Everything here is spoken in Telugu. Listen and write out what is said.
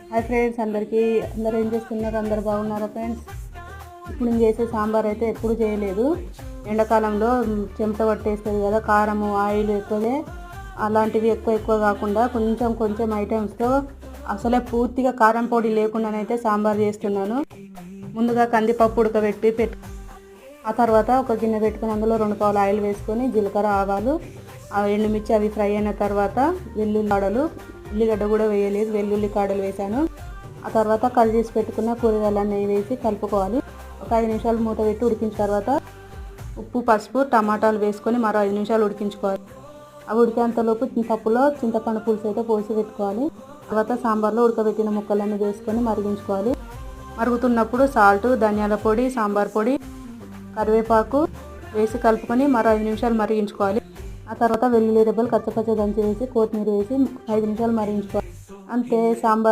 హాయ్ ఫ్రెండ్స్, అందరూ ఏం చేస్తున్నారు? అందరు బాగున్నారా ఫ్రెండ్స్? ఇప్పుడు నేను చేసే సాంబార్ అయితే ఎప్పుడు చేయలేదు. ఎండాకాలంలో చెమట పట్టేస్తుంది కదా, కారము ఆయిల్ ఎక్కువే, అలాంటివి ఎక్కువ కాకుండా కొంచెం ఐటమ్స్తో అసలే పూర్తిగా కారం పొడి లేకుండానైతే సాంబార్ చేస్తున్నాను. ముందుగా కందిపప్పు ఉడకబెట్టి ఆ తర్వాత ఒక గిన్నె పెట్టుకుని అందులో 2 పావులు ఆయిల్ వేసుకొని జీలకర్ర, ఆవాలు, ఎండుమిర్చి అవి ఫ్రై అయిన తర్వాత ఉల్లిగడ్డ కూడా వేయలేదు, వెల్లుల్లి కాడలు వేసాను. ఆ తర్వాత కట్ చేసి పెట్టుకున్న కూరగాయలన్నీ వేసి కలుపుకోవాలి. ఒక 5 నిమిషాలు మూత పెట్టి ఉడికించిన తర్వాత ఉప్పు, పసుపు, టమాటాలు వేసుకొని మరో 5 నిమిషాలు ఉడికించుకోవాలి. అవి ఉడికేంతలోపు పప్పులో చింతపండు పులుసు అయితే పోసి పెట్టుకోవాలి. తర్వాత సాంబార్లో ఉడకబెట్టిన ముక్కలన్నీ వేసుకొని మరిగించుకోవాలి. మరుగుతున్నప్పుడు సాల్ట్, ధనియాల పొడి, సాంబార్ పొడి, కరివేపాకు వేసి కలుపుకొని మరో 5 నిమిషాలు మరిగించుకోవాలి. ఆ తర్వాత వెల్లుల్లి రెబ్బలు కచ్చపచ్చ దంచి వేసి కొత్తిమీర వేసి 5 నిమిషాలు మరిగించుకోవాలి. అంతే, సాంబార్